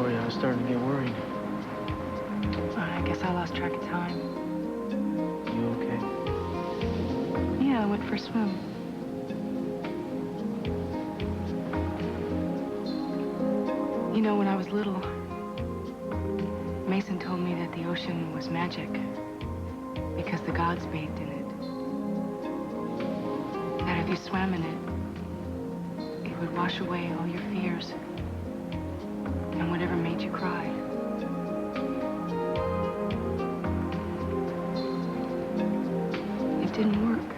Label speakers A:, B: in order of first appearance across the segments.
A: for you. I was starting to get worried.
B: I guess I lost track of time.
A: You okay?
B: Yeah, I went for a swim. You know, when I was little, Mason told me that the ocean was magic because the gods bathed in it. That if you swam in it, it would wash away all your fears and whatever made you cry. It didn't work.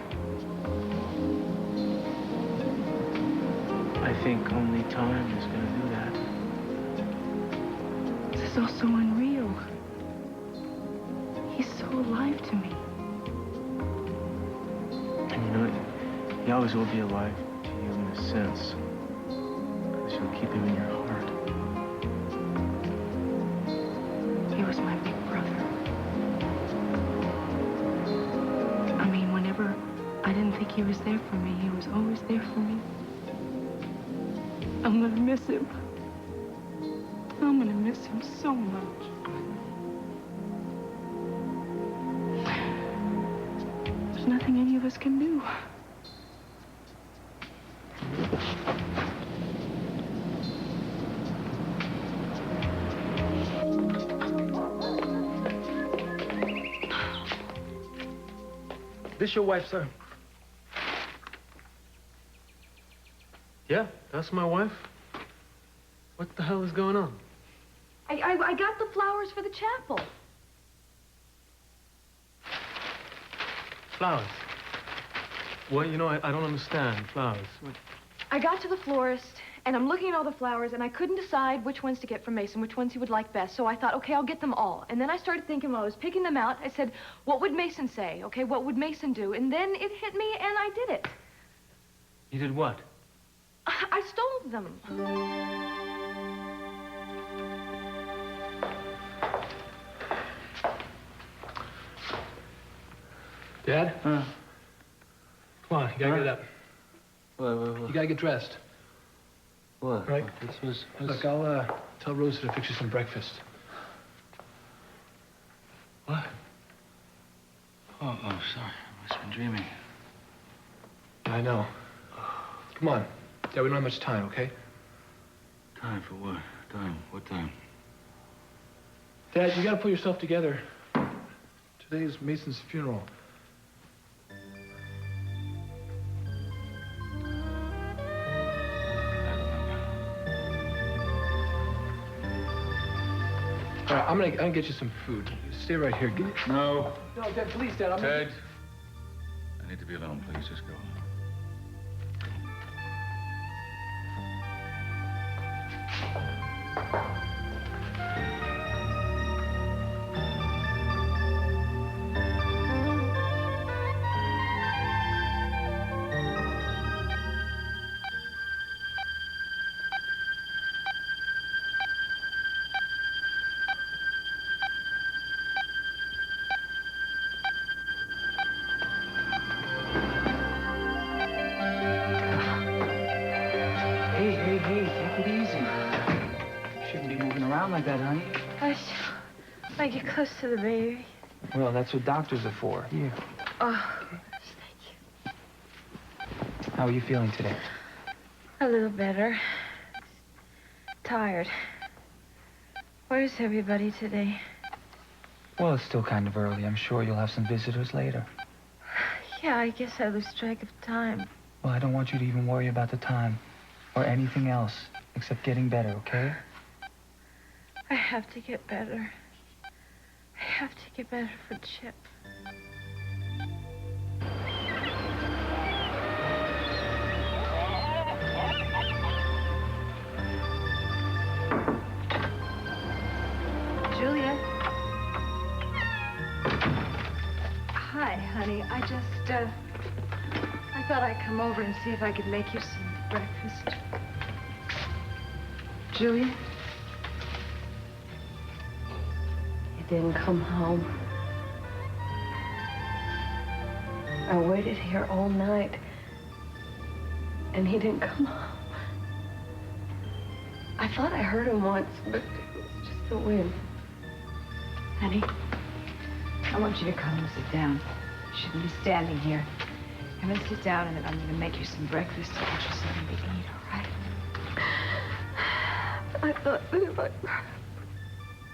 A: I think only time is going to do that.
B: This is all so unreal. He's so alive to me.
A: And you know, he always will be alive to you in a sense. Because you'll keep him in your heart.
B: He was my big brother. I mean, whenever I didn't think he was there for me, he was always there for me. I'm gonna miss him. I'm gonna miss him so much. There's nothing any of us can do.
C: This your wife, sir?
D: Yeah, that's my wife. What the hell is going on?
E: I got the flowers for the chapel.
D: Flowers. Well, you know, I don't understand. Flowers. What?
E: I got to the florist, and I'm looking at all the flowers, and I couldn't decide which ones to get for Mason, which ones he would like best. So I thought, okay, I'll get them all. And then I started thinking while I was picking them out, I said, what would Mason say? Okay, what would Mason do? And then it hit me, and I did it.
D: You did what?
E: I stole them.
C: Dad?
A: Huh?
C: Come on, you gotta get up.
A: What?
C: You gotta get dressed.
A: What?
C: Right?
A: What's...
C: Look, I'll tell Rosa to fix you some breakfast.
A: What? Oh, sorry. I must have been dreaming.
C: I know. Come on. Dad, we don't have much time, okay?
A: Time for what? Time? What time?
C: Dad, you gotta pull yourself together. Today's Mason's funeral. All right, I'm gonna get you some food. Stay right here.
A: No.
C: No, Dad, please, Dad.
A: Ted. I need to be alone, please. Just go.
F: Like that, honey.
B: I get close to the baby.
F: Well, that's what doctors are for. Here.
B: Oh, thank you.
F: How are you feeling today?
B: A little better. Tired. Where's everybody today?
F: Well, it's still kind of early. I'm sure you'll have some visitors later.
B: Yeah, I guess I lose track of time.
F: Well, I don't want you to even worry about the time or anything else except getting better, okay?
B: I have to get better. I have to get better for Chip.
E: Julia. Hi, honey. I thought I'd come over and see if I could make you some breakfast. Julia?
G: Didn't come home. I waited here all night, and he didn't come home. I thought I heard him once, but But when?
B: Honey, I want you to come and sit down. You shouldn't be standing here. Come and sit down, and then I'm going to make you some breakfast and get you something to eat, all right?
G: I thought that if I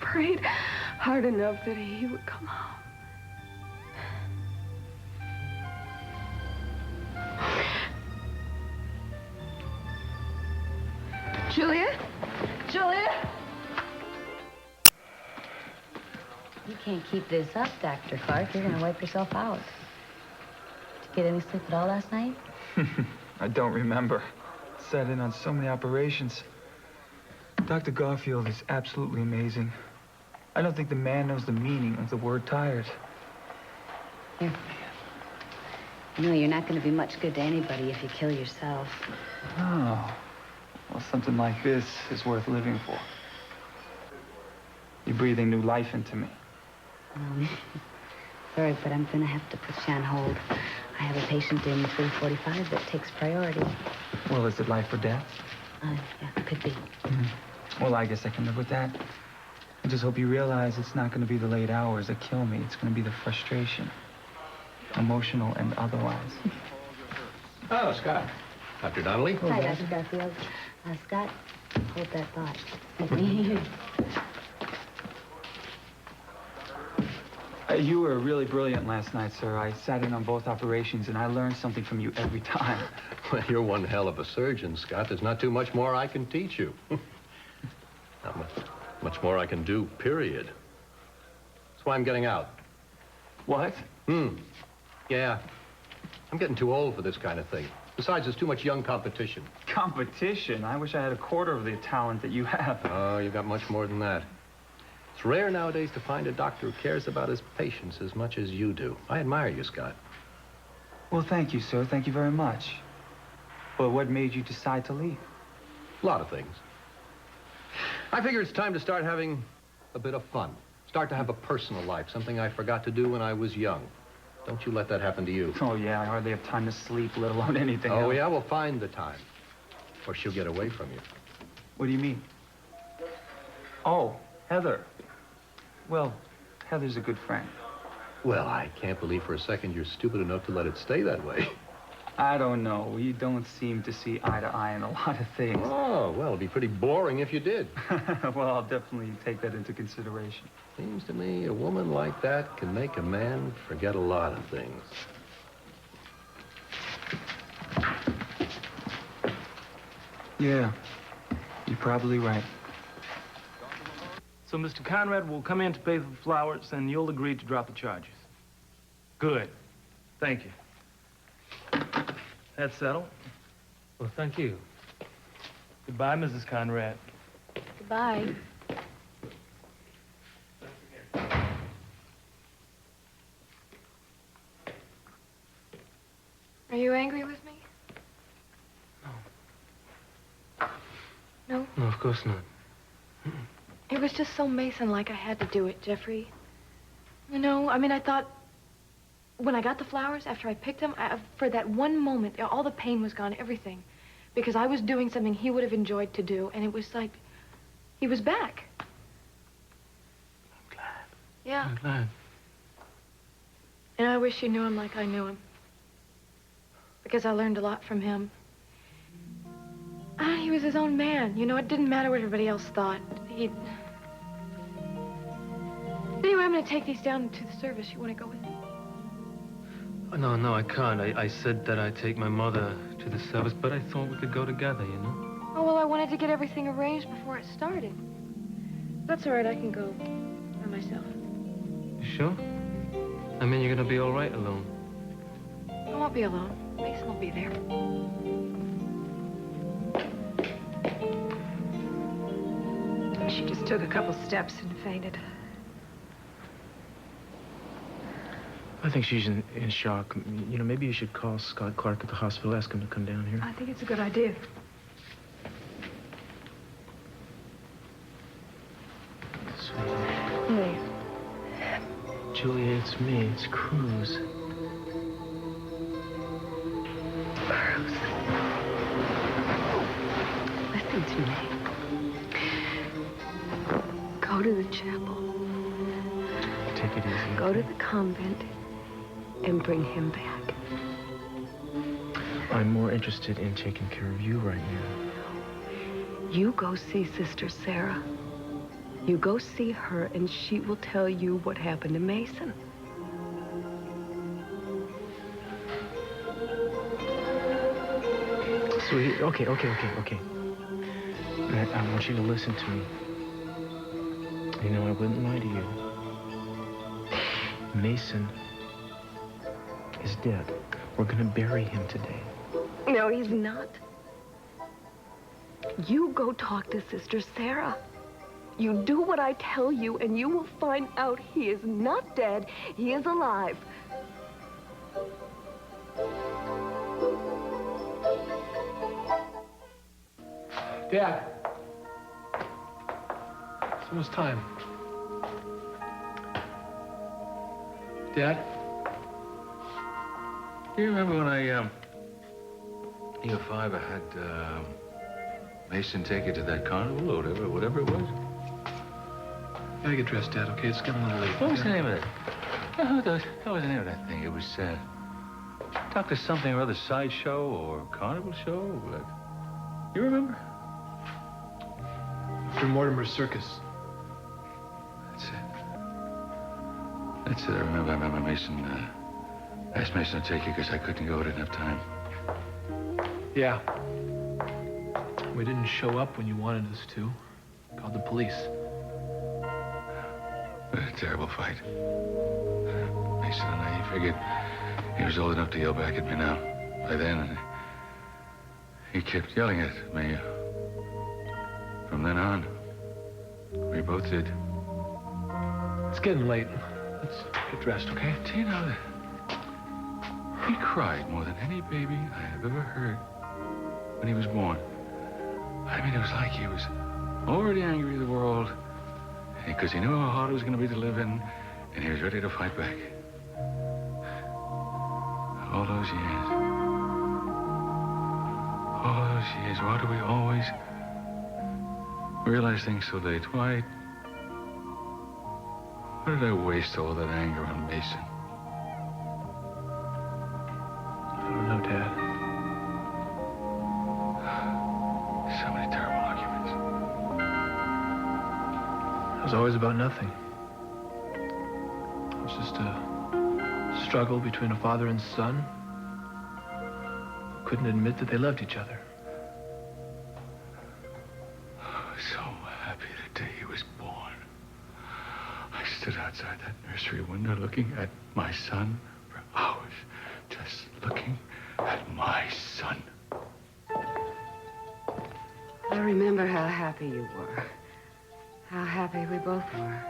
G: prayed hard enough that he would come home. Julia? Julia?
H: You can't keep this up, Dr. Clark. You're gonna wipe yourself out. Did you get any sleep at all last night?
F: I don't remember. Sat in on so many operations. Dr. Garfield is absolutely amazing. I don't think the man knows the meaning of the word tired.
H: Here. You know, you're not gonna be much good to anybody if you kill yourself.
F: Oh. Well, something like this is worth living for. You're breathing new life into me.
H: Sorry, but I'm gonna have to put you on hold. I have a patient in 345 that takes priority.
F: Well, is it life or death?
H: Yeah, could be.
F: Well, I guess I can live with that. I just hope you realize it's not going to be the late hours that kill me. It's going to be the frustration, emotional and otherwise.
I: Oh, Scott. Dr. Donnelly.
H: Hi, Dr. Garfield. Scott, hold that thought.
F: You were really brilliant last night, sir. I sat in on both operations, and I learned something from you every time.
I: Well, you're one hell of a surgeon, Scott. There's not too much more I can teach you. Not much more I can do, period. That's why I'm getting out.
F: What?
I: Yeah. I'm getting too old for this kind of thing. Besides, there's too much young competition.
F: Competition? I wish I had a quarter of the talent that you have.
I: Oh, you've got much more than that. It's rare nowadays to find a doctor who cares about his patients as much as you do. I admire you, Scott.
F: Well, thank you, sir. Thank you very much. But what made you decide to leave?
I: A lot of things. I figure it's time to start having a bit of fun. Start to have a personal life, something I forgot to do when I was young. Don't you let that happen to you.
F: Oh, yeah, I hardly have time to sleep, let alone anything else.
I: Oh, yeah, we'll find the time. Or she'll get away from you.
F: What do you mean? Oh, Heather. Well, Heather's a good friend.
I: Well, I can't believe for a second you're stupid enough to let it stay that way.
F: I don't know. We don't seem to see eye to eye on a lot of things.
I: Oh, well, it'd be pretty boring if you did.
F: Well, I'll definitely take that into consideration.
I: Seems to me a woman like that can make a man forget a lot of things.
F: Yeah, you're probably right.
A: So Mr. Conrad will come in to pay for the flowers, and you'll agree to drop the charges. Good. Thank you. That's settled.
D: Well, thank you.
A: Goodbye, Mrs. Conrad.
E: Goodbye. Are you angry with me? No?
D: No, of course not.
E: It was just so Mason-like I had to do it, Jeffrey. You know, I mean, I thought when I got the flowers, after I picked them, for that one moment, all the pain was gone, everything. Because I was doing something he would have enjoyed to do, and it was like he was back.
D: I'm glad.
E: Yeah.
D: I'm glad.
E: And I wish you knew him like I knew him. Because I learned a lot from him. He was his own man. You know, it didn't matter what everybody else thought. Anyway, I'm going to take these down to the service. You want to go with me?
D: Oh, no, I can't. I said that I'd take my mother to the service, but I thought we could go together, you know?
E: Oh, well, I wanted to get everything arranged before it started. That's all right. I can go by myself.
D: You sure? I mean, you're going to be all right alone.
E: I won't be alone. Mason will be there.
B: She just took a couple steps and fainted.
A: I think she's in shock. You know, maybe you should call Scott Clark at the hospital, ask him to come down here.
B: I think it's a good idea.
E: Please.
A: Julia, it's me. It's Cruz.
B: Cruz. Listen to me. Go to
G: to the chapel.
A: Take it easy.
G: Go to the convent and bring him back.
A: I'm more interested in taking care of you right now.
G: You go see Sister Sarah. You go see her, and she will tell you what happened to Mason.
A: Sweetie, okay. I want you to listen to me. You know, I wouldn't lie to you. Mason is dead. We're gonna bury him today.
G: No, he's not. You go talk to Sister Sarah. You do what I tell you, and you will find out he is not dead. He is alive.
C: Dad. It's almost time. Dad?
J: Do you remember when you if I ever had, Mason take you to that carnival or whatever it was?
C: Gotta get dressed, Dad, okay? It's getting a little late.
J: What was the name of that? What was the name of that thing? It was, Dr. Something or other sideshow or carnival show? You remember?
C: Dr. Mortimer's Circus.
J: That's it. I remember Mason, asked Mason to take you because I couldn't go. I didn't have time.
C: Yeah. We didn't show up when you wanted us to. Called the police.
J: What a terrible fight. Mason and I, he figured he was old enough to yell back at me now. By then, he kept yelling at me. From then on, we both did.
C: It's getting late. Let's get dressed, okay?
J: Do you know that he cried more than any baby I have ever heard when he was born? I mean, it was like he was already angry at the world because he knew how hard it was going to be to live in, and he was ready to fight back. All those years. Why do we always realize things so late? Why did I waste all that anger on Mason?
C: I don't know, Dad.
J: So many terrible arguments.
C: It was always about nothing. It was just a struggle between a father and son who couldn't admit that they loved each other.
J: So happy the day he was born. I stood outside that nursery window looking at my son for hours. Just looking at my son.
G: I remember how happy you were. How happy we both were.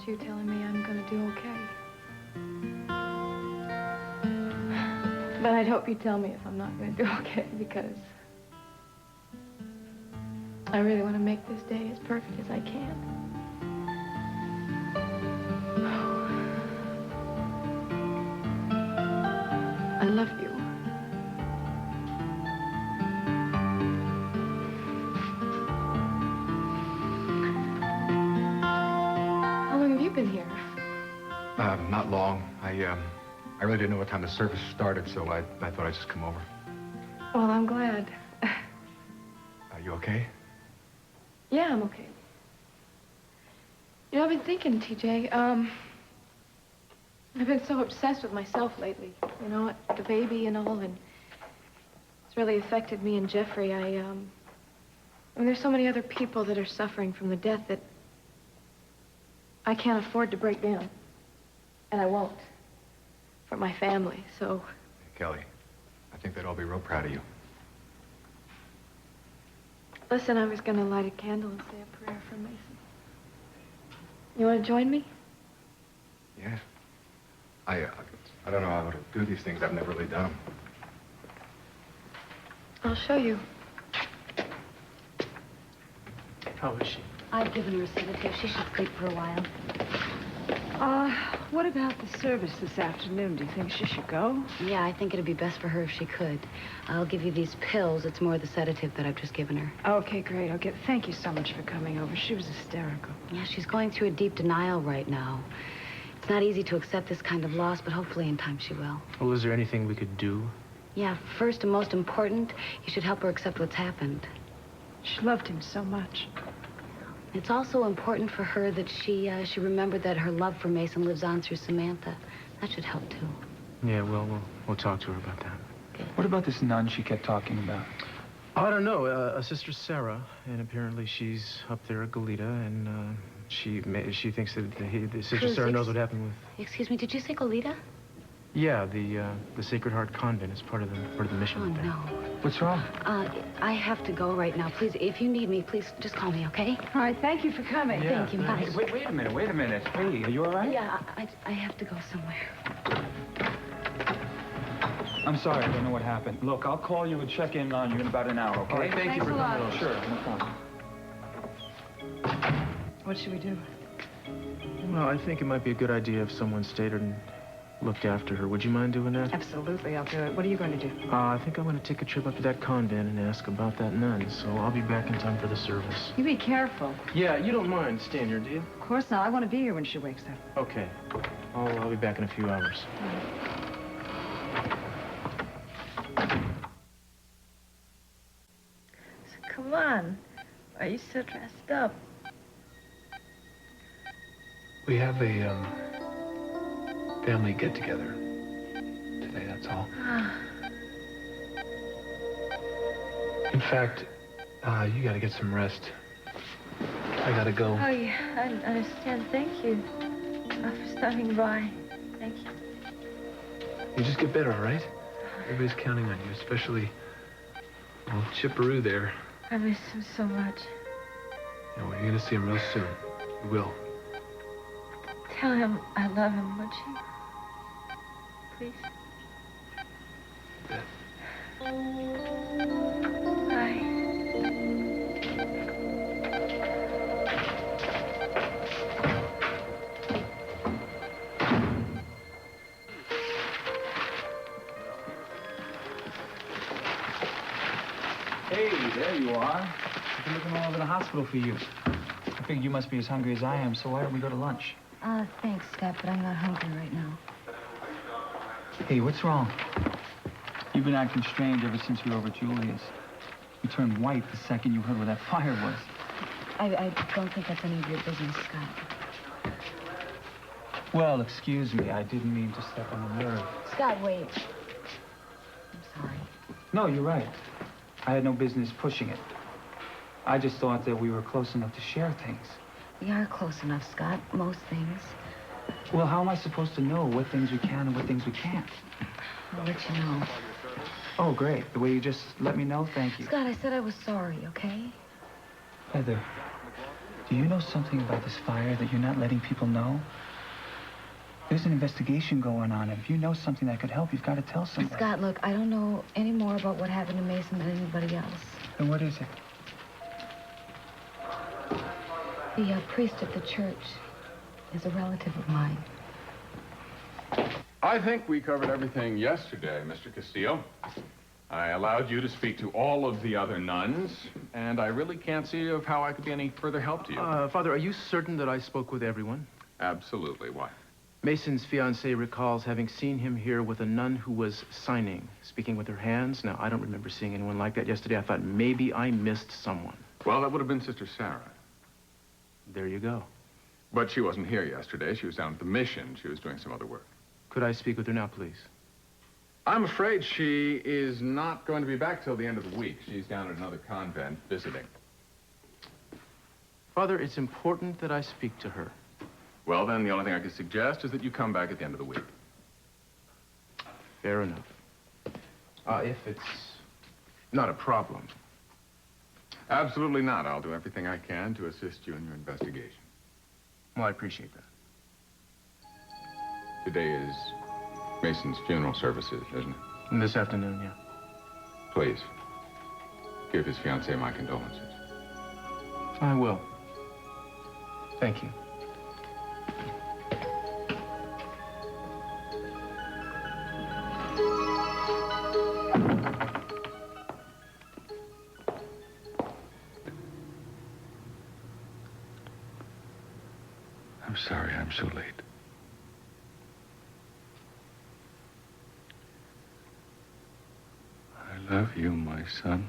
E: You telling me I'm gonna do okay. But I'd hope you tell me if I'm not gonna do okay, because I really want to make this day as perfect as I can. I love you. Been here?
C: Not long. I really didn't know what time the service started, so I thought I'd just come over.
E: Well, I'm glad.
C: Are you okay?
E: Yeah, I'm okay. You know, I've been thinking, TJ, I've been so obsessed with myself lately. You know, the baby and all, and it's really affected me and Jeffrey. I mean, there's so many other people that are suffering from the death that I can't afford to break down. And I won't. For my family, so...
C: Kelly,
J: I think they'd all be real proud of you.
E: Listen, I was going to light a candle and say a prayer for Mason. You want to join me?
J: Yeah. I don't know how to do these things. I've never really done them.
E: I'll show you.
C: How is she?
H: I've given her a sedative. She should sleep for a while.
B: What about the service this afternoon? Do you think she should go?
H: Yeah, I think it'd be best for her if she could. I'll give you these pills. It's more the sedative that I've just given her.
B: Okay, great. Thank you so much for coming over. She was hysterical.
H: Yeah, she's going through a deep denial right now. It's not easy to accept this kind of loss, but hopefully in time she will.
C: Well, is there anything we could do?
H: Yeah, first and most important, you should help her accept what's happened.
B: She loved him so much.
H: It's also important for her that she remembered that her love for Mason lives on through Samantha. That should help, too.
C: Yeah, well, we'll talk to her about that.
H: Good.
F: What about this nun she kept talking about?
C: I don't know. A sister Sarah, and apparently she's up there at Goleta, and she thinks that the sister
H: Cruz,
C: Sarah knows what happened with.
H: Excuse me, did you say Goleta?
C: Yeah, the Sacred Heart Convent is part of the mission.
H: Oh,
C: up there.
H: no.
F: What's wrong?
H: I have to go right now. Please, if you need me, please just call me, okay?
B: All right, thank you for coming.
C: Yeah.
H: Thank you. Bye.
F: Hey, wait a minute. Hey, are you all right?
H: Yeah, I have to go somewhere.
F: I'm sorry, I don't know what happened. Look, I'll call you and check in on you in about an hour, okay?
C: All right, thank you for coming over.
F: Sure, no problem.
B: What should we do?
C: Well, I think it might be a good idea if someone stayed and looked after her. Would you mind doing that?
B: Absolutely, I'll do it. What are you going to do?
C: I think I'm going to take a trip up to that convent and ask about that nun, so I'll be back in time for the service.
B: You be careful.
C: Yeah, you don't mind staying here, do you?
B: Of course not. I want to be here when she wakes up.
C: Okay. I'll be back in a few hours.
E: So come on. Why are you so dressed up?
C: We have a, family get-together today, that's all. In fact, you gotta get some rest. I gotta go.
E: Oh, yeah, I understand. Thank you for stopping by. Thank you.
C: You just get better, all right? Everybody's counting on you, especially old Chipperoo there.
E: I miss him so much.
C: You know, you're gonna see him real soon. You will.
E: Tell him I love him, would you? Please.
C: Yeah.
E: Bye.
F: Hey, there you are. I've been looking all over the hospital for you. I figured you must be as hungry as I am, so why don't we go to lunch?
H: Thanks, Scott, but I'm not hungry right now.
F: Hey, what's wrong? You've been acting strange ever since you were over at Julia's. You turned white the second you heard where that fire was.
H: I don't think that's any of your business, Scott.
F: Well, excuse me. I didn't mean to step on the nerve.
H: Scott, wait. I'm sorry.
F: No, you're right. I had no business pushing it. I just thought that we were close enough to share things.
H: We are close enough, Scott. Most things.
F: Well, how am I supposed to know what things we can and what things we can't?
H: I'll let you know.
F: Oh, great. The way you just let me know, thank you.
H: Scott, I said I was sorry, okay?
F: Heather, do you know something about this fire that you're not letting people know? There's an investigation going on. If you know something that could help, you've got to tell somebody.
H: Scott, look, I don't know any more about what happened to Mason than anybody else.
F: Then what is it?
H: The priest at the church is a relative of mine.
J: I think we covered everything yesterday, Mr. Castillo. I allowed you to speak to all of the other nuns, and I really can't see of how I could be any further help to you.
C: Father, are you certain that I spoke with everyone?
J: Absolutely. Why?
C: Mason's fiancée recalls having seen him here with a nun who was signing, speaking with her hands. Now, I don't remember seeing anyone like that yesterday. I thought maybe I missed someone.
J: Well, that would have been Sister Sarah.
C: There you go.
J: But she wasn't here yesterday. She was down at the mission. She was doing some other work.
C: Could I speak with her now, please?
J: I'm afraid she is not going to be back till the end of the week. She's down at another convent visiting.
C: Father, it's important that I speak to her.
J: Well, then, the only thing I could suggest is that you come back at the end of the week.
C: Fair enough.
K: If it's not a problem.
L: Absolutely not. I'll do everything I can to assist you in your investigation.
K: Well, I appreciate that.
L: Today is Mason's funeral services, isn't it?
K: This afternoon, yeah.
L: Please, give his fiancée my condolences.
K: I will. Thank you.
J: I'm sorry I'm so late. I love you, my son.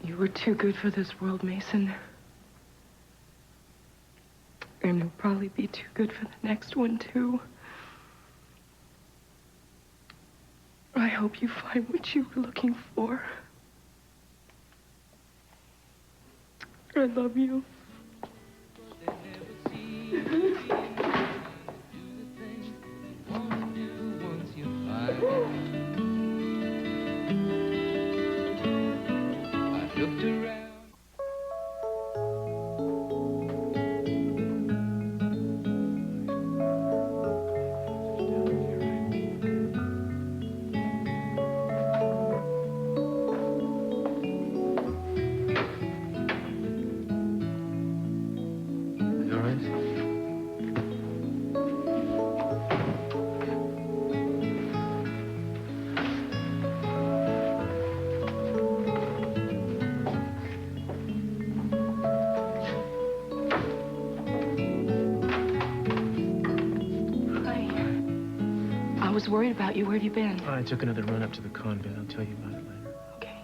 G: You were too good for this world, Mason. And you'll probably be too good for the next one, too. I hope you find what you were looking for. I love you.
E: I was worried about you. Where have you been?
A: I took another run up to the convent. I'll tell you about it later.
E: Okay.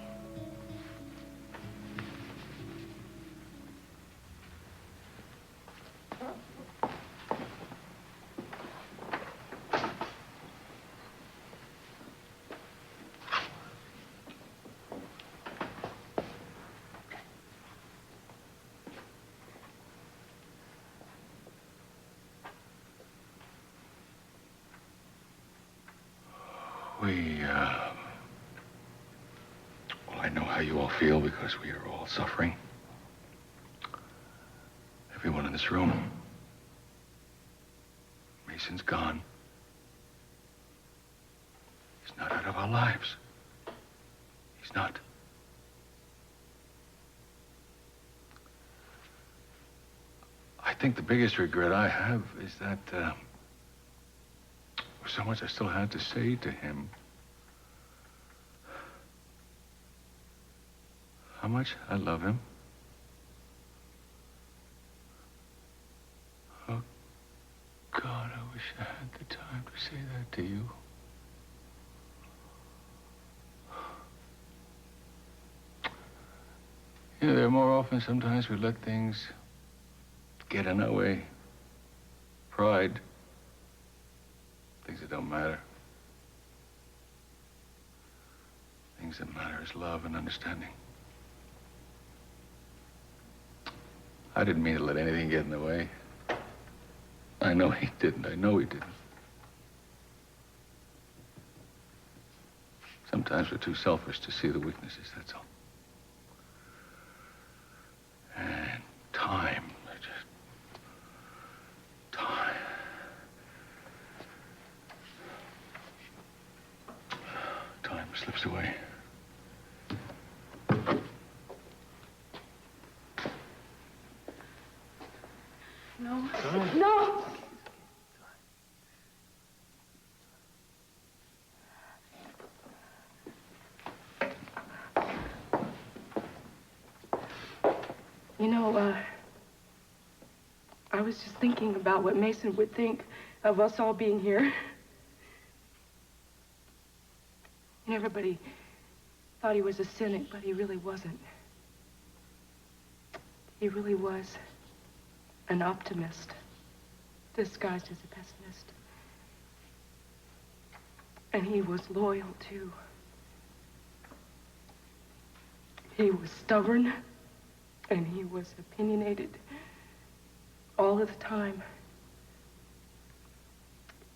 J: Well, I know how you all feel because we are all suffering. Everyone in this room. Mason's gone. He's not out of our lives. He's not. I think the biggest regret I have is that, so much I still had to say to him. How much I love him. Oh, God, I wish I had the time to say that to you. You know, there are more often sometimes we let things get in our way. Pride. Things that don't matter. Things that matter is love and understanding. I didn't mean to let anything get in the way. I know he didn't. I know he didn't. Sometimes we're too selfish to see the weaknesses, that's all. And time. Time slips away.
G: No. No! You know, I was just thinking about what Mason would think of us all being here. And everybody
M: thought he was a cynic, but he really wasn't. He really was an optimist, disguised as a pessimist. And he was loyal, too. He was stubborn, and he was opinionated all of the time.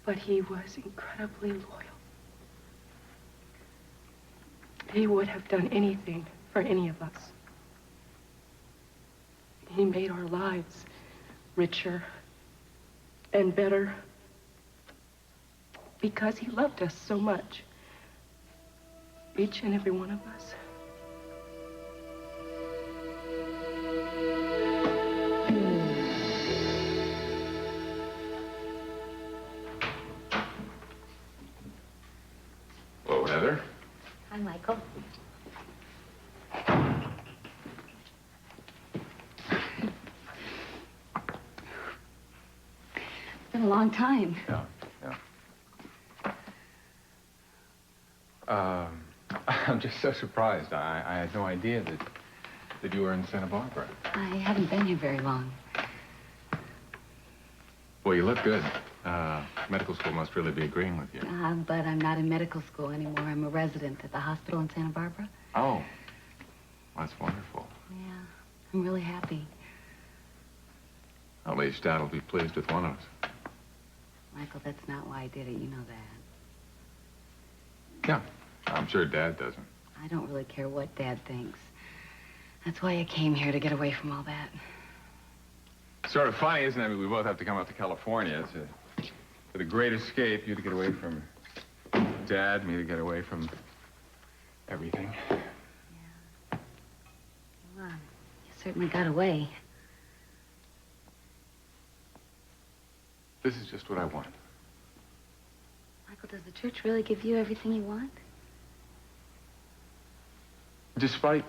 M: But he was incredibly loyal. He would have done anything for any of us. He made our lives richer and better because he loved us so much, each and every one of us.
L: Hello, Heather.
H: Hi, Michael. It's been a long time.
L: Yeah. I'm just so surprised. I had no idea that you were in Santa Barbara.
H: I haven't been here very long.
L: Well, you look good. Medical school must really be agreeing with you.
H: But I'm not in medical school anymore. I'm a resident at the hospital in Santa Barbara.
L: Oh, that's wonderful.
H: Yeah, I'm really happy.
L: At least Dad'll be pleased with one of us.
H: Michael, that's not why I did it. You know that.
L: Yeah, I'm sure Dad doesn't.
H: I don't really care what Dad thinks. That's why I came here, to get away from all that.
L: Sort of funny, isn't it? I mean, we both have to come out to California. It's a great escape. You to get away from Dad, me to get away from everything.
H: Yeah. Well, you certainly got away.
L: This is just what I want.
H: Michael, does the church really give you everything you want?
L: Despite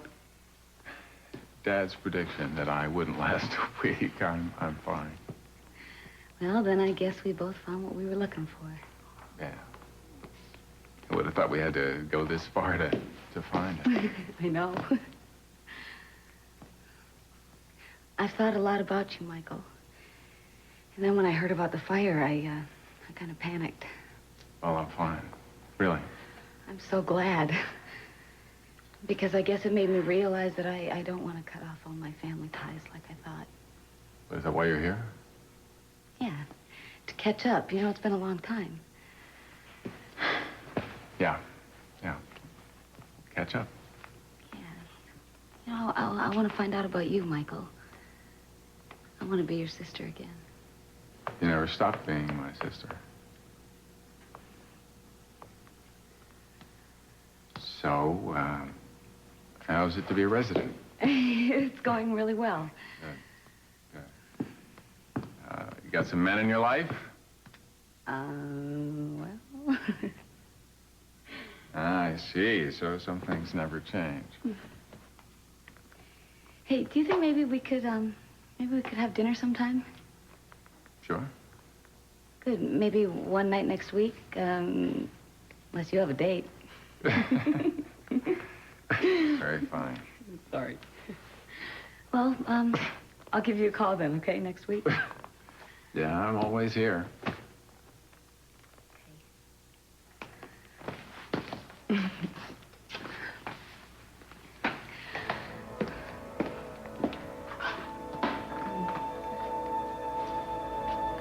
L: Dad's prediction that I wouldn't last a week, I'm fine.
H: Well, then I guess we both found what we were looking for.
L: Yeah. I would have thought we had to go this far to find it.
H: I know. I've thought a lot about you, Michael. And then when I heard about the fire, I kind of panicked.
L: Oh, I'm fine. Really?
H: I'm so glad. Because I guess it made me realize that I don't want to cut off all my family ties like I thought.
L: Is that why you're here?
H: Yeah, to catch up. You know, it's been a long time.
L: Yeah. Catch up.
H: Yeah. You know, I want to find out about you, Michael. I want to be your sister again.
L: You never stopped being my sister. So, how's it to be a resident?
H: It's going really well.
L: Good. You got some men in your life?
H: Well...
L: I see. So some things never change.
H: Hey, do you think maybe we could have dinner sometime?
L: Sure.
H: Good. Maybe one night next week, unless you have a date.
L: Very fine.
H: Sorry. Well, I'll give you a call then, okay, next week?
L: Yeah, I'm always here.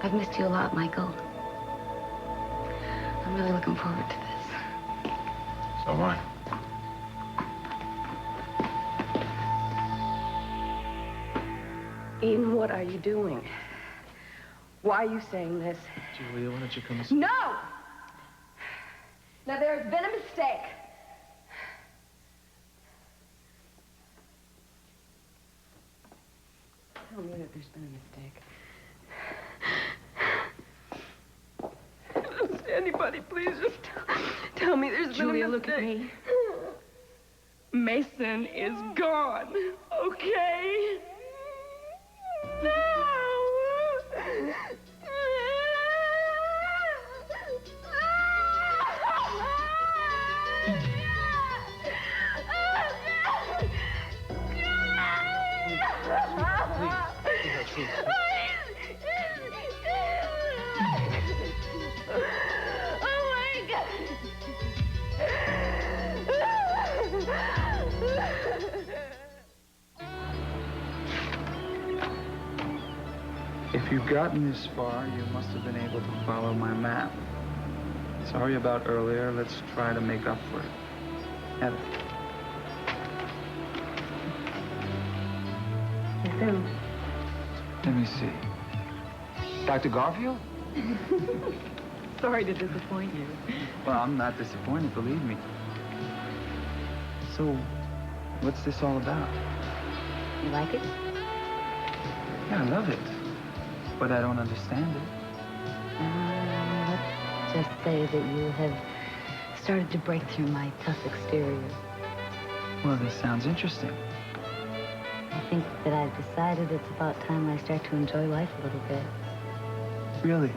H: I've missed you a lot, Michael. I'm really looking forward to this.
L: So am I.
M: Eden, what are you doing? Why are you saying this?
C: Julia, why don't you come...
M: No! Now, there has been a mistake. Tell me that there's been a mistake. Anybody, please just tell me there's
E: Julia,
M: been a mistake.
E: look at me.
M: Mason is gone, okay? No!
F: you've gotten this far, you must have been able to follow my map. Sorry about earlier. Let's try to make up for it. Heather. Let me see. Dr. Garfield?
B: Sorry to disappoint you.
F: Well, I'm not disappointed, believe me. So, what's this all about?
H: You like it?
F: Yeah, I love it. But I don't understand it.
H: Let's just say that you have started to break through my tough exterior.
F: Well, this sounds interesting.
H: I think that I've decided it's about time I start to enjoy life a little bit.
F: Really?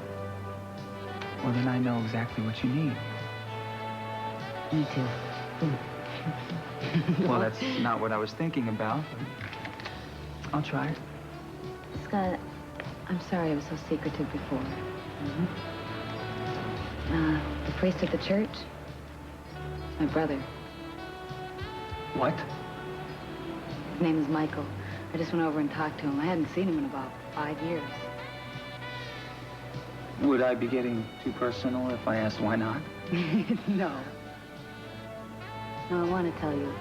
F: Well, then I know exactly what you need.
H: Me too.
F: Well, that's not what I was thinking about. I'll try it.
H: Scott, I'm sorry I was so secretive before. The priest at the church, my brother.
F: What?
H: His name is Michael. I just went over and talked to him. I hadn't seen him in about 5 years.
F: Would I be getting too personal if I asked why not?
H: No. No, I want to tell you.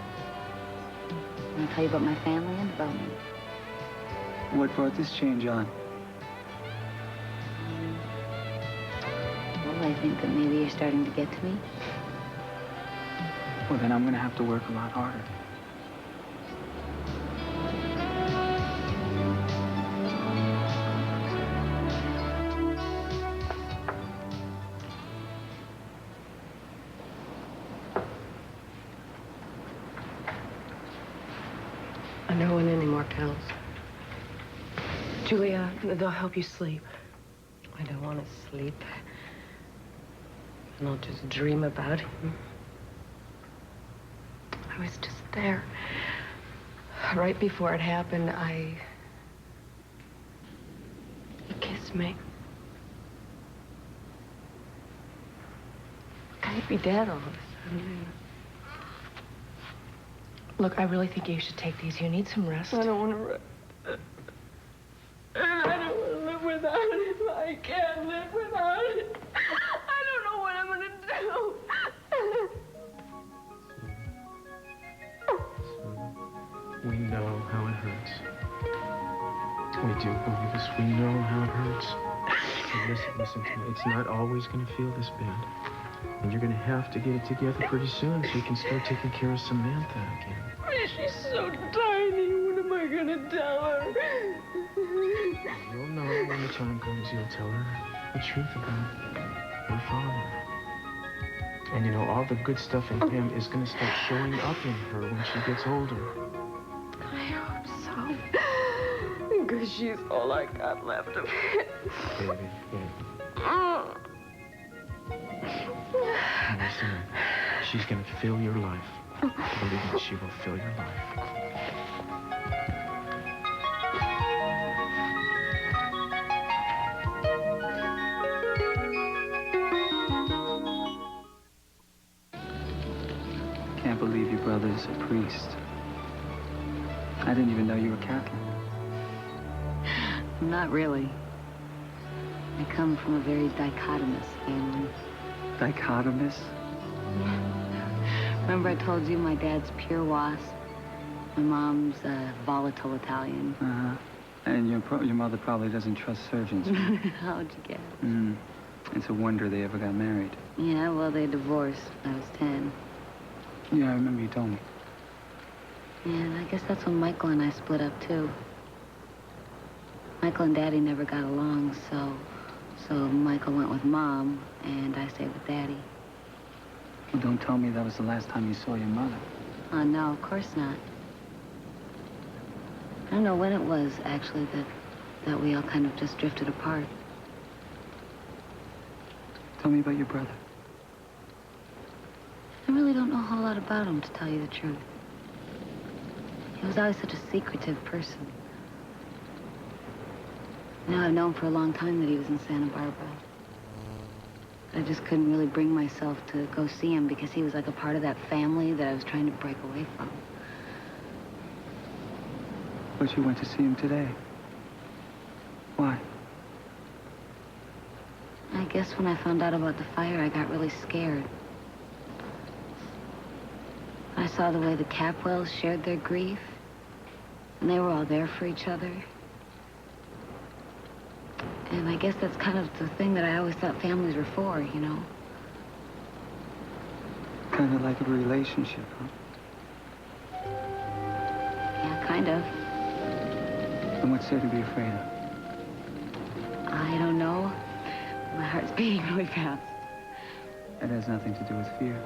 H: I want to tell you about my family and about me.
F: What brought this change on?
H: Well, I think that maybe you're starting to get to me.
F: Well, then I'm going to have to work a lot harder.
M: I don't want any more pills. Julia, they'll help you sleep. I don't want to sleep. And I'll just dream about him. I was just there. Right before it happened, he kissed me. I'd be dead all of a sudden.
E: Look, I really think you should take these. You need some rest.
M: I don't want to rest. And I don't want to live without him. I can't live without him. I don't know what I'm going to do.
A: We know how it hurts. We do, believe us. We know how it hurts. And listen to me. It's not always going to feel this bad. And you're going to have to get it together pretty soon so you can start taking care of Samantha again.
M: She's so tiny. What am I going to tell her?
A: You'll know when the time comes. You'll tell her the truth about her father. And you know, all the good stuff in him is going to start showing up in her when she gets older.
M: I hope so. Because she's all I got left of it.
A: Baby. And listen, she's going to fill your life. Believe me, she will fill your life.
F: Can't believe your brother's a priest. I didn't even know you were Catholic.
H: Not really. I come from a very dichotomous family.
F: Dichotomous?
H: Remember I told you my dad's pure wasp? My mom's volatile Italian.
F: Uh-huh. And your mother probably doesn't trust surgeons.
H: How'd you guess?
F: It's a wonder they ever got married.
H: Yeah, well, they divorced when I was 10.
F: Yeah, I remember you told me.
H: Yeah, and I guess that's when Michael and I split up, too. Michael and Daddy never got along, so Michael went with Mom, and I stayed with Daddy.
F: Well, don't tell me that was the last time you saw your mother.
H: Oh, no, of course not. I don't know when it was, actually, that we all kind of just drifted apart.
F: Tell me about your brother.
H: I really don't know a whole lot about him, to tell you the truth. He was always such a secretive person. Now, I've known for a long time that he was in Santa Barbara. I just couldn't really bring myself to go see him because he was like a part of that family that I was trying to break away from.
F: But you went to see him today. Why?
H: guess when I found out about the fire, I got really scared. I saw the way the Capwells shared their grief, and they were all there for each other. And I guess that's kind of the thing that I always thought families were for, you know?
F: Kind of like a relationship, huh?
H: Yeah, kind of.
F: And what's there to be afraid of?
H: I don't know. My heart's beating really fast.
F: That has nothing to do with fear.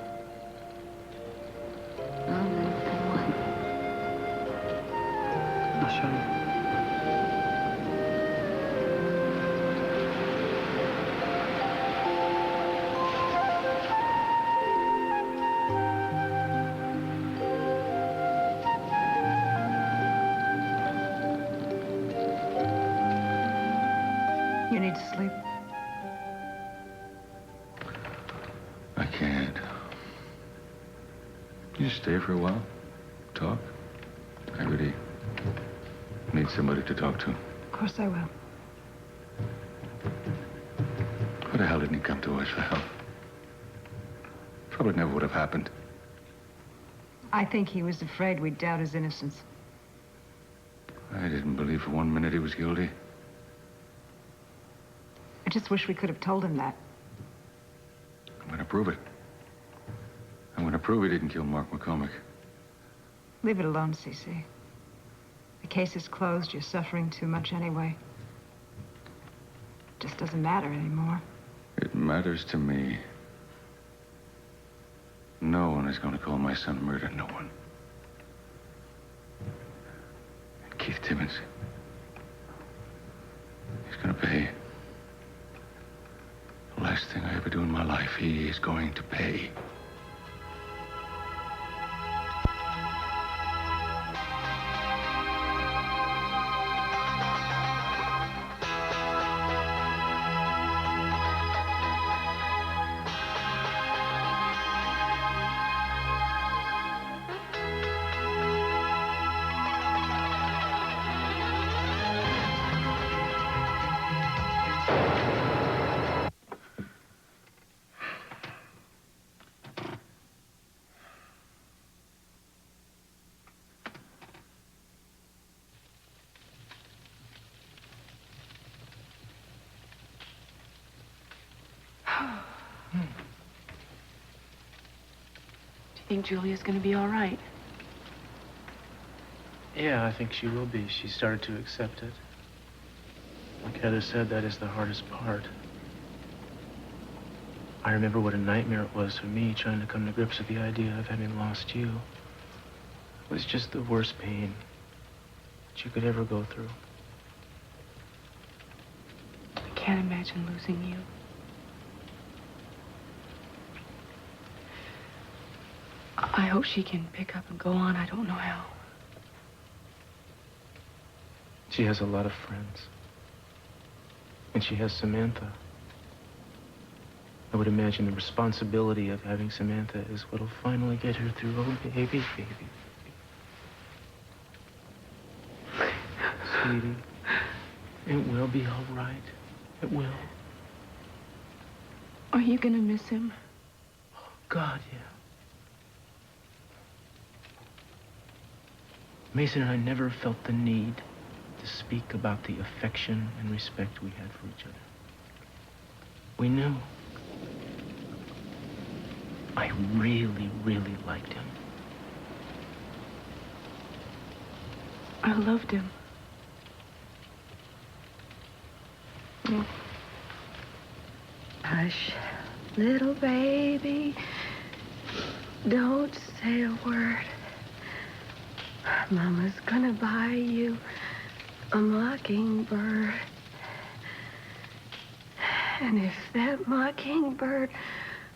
H: Well, then what?
F: I'll show you.
B: You need to sleep.
J: I can't. You just stay for a while? Talk? I really need somebody to talk to.
B: Of course I will.
J: Why the hell didn't he come to us for help? Probably never would have happened.
B: I think he was afraid we'd doubt his innocence.
J: I didn't believe for 1 minute he was guilty.
B: I just wish we could have told him that.
J: I'm going to prove it. I'm going to prove he didn't kill Mark McCormick.
B: Leave it alone, CC. The case is closed. You're suffering too much anyway. It just doesn't matter anymore.
J: It matters to me. No one is going to call my son murder. No one. And Keith Timmons, he's going to pay. The last thing I ever do in my life, he is going to pay.
E: Do you think Julia's gonna be all right?
A: Yeah, I think she will be. She started to accept it. Like Heather said, that is the hardest part. I remember what a nightmare it was for me trying to come to grips with the idea of having lost you. It was just the worst pain that you could ever go through.
E: I can't imagine losing you. I hope she can pick up and go on. I don't know how.
A: She has a lot of friends. And she has Samantha. I would imagine the responsibility of having Samantha is what'll finally get her through. Oh, baby, baby. Sweetie, it will be all right. It will.
E: Are you gonna miss him?
A: Oh, God, yeah. Mason and I never felt the need to speak about the affection and respect we had for each other. We knew. I really, really liked him.
E: I loved him.
G: Mm. Hush, little baby, don't say a word. Mama's gonna buy you a mockingbird. And if that mockingbird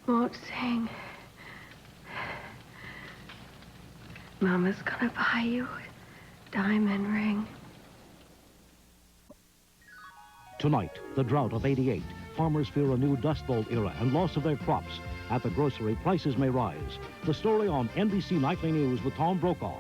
G: won't sing, Mama's gonna buy you a diamond ring.
N: Tonight, the drought of '88. Farmers fear a new Dust Bowl era and loss of their crops. At the grocery, prices may rise. The story on NBC Nightly News with Tom Brokaw.